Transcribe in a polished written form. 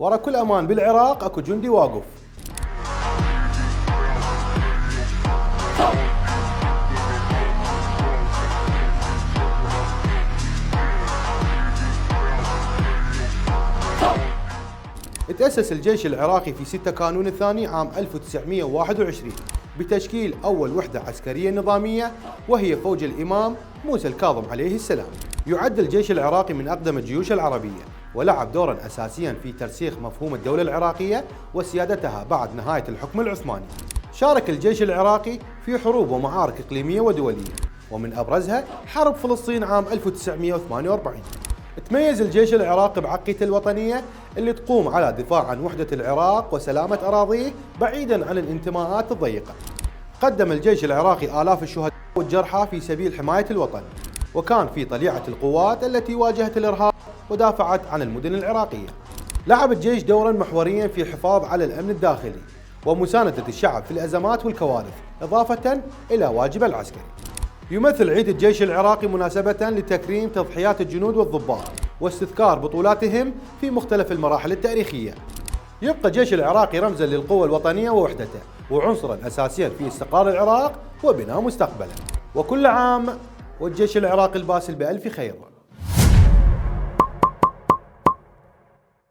ورا كل امان بالعراق اكو جندي واقف. تأسس الجيش العراقي في 6 كانون الثاني عام 1921 بتشكيل أول وحدة عسكرية نظامية، وهي فوج الإمام موسى الكاظم عليه السلام. يعد الجيش العراقي من أقدم الجيوش العربية، ولعب دورا أساسيا في ترسيخ مفهوم الدولة العراقية وسيادتها بعد نهاية الحكم العثماني. شارك الجيش العراقي في حروب ومعارك إقليمية ودولية، ومن أبرزها حرب فلسطين عام 1948. تميز الجيش العراقي بعقيدته الوطنية اللي تقوم على دفاع عن وحدة العراق وسلامة أراضيه بعيدا عن الانتماءات الضيقة. قدم الجيش العراقي آلاف الشهداء والجرحى في سبيل حماية الوطن، وكان في طليعة القوات التي واجهت الإرهاب ودافعت عن المدن العراقية. لعب الجيش دورا محوريا في الحفاظ على الأمن الداخلي ومساندة الشعب في الأزمات والكوارث، إضافة إلى واجبه العسكري. يمثل عيد الجيش العراقي مناسبة لتكريم تضحيات الجنود والضباط واستذكار بطولاتهم في مختلف المراحل التاريخية. يبقى الجيش العراقي رمزا للقوة الوطنية ووحدته، وعنصرا أساسيا في استقرار العراق وبناء مستقبله. وكل عام والجيش العراقي الباسل بألف خير.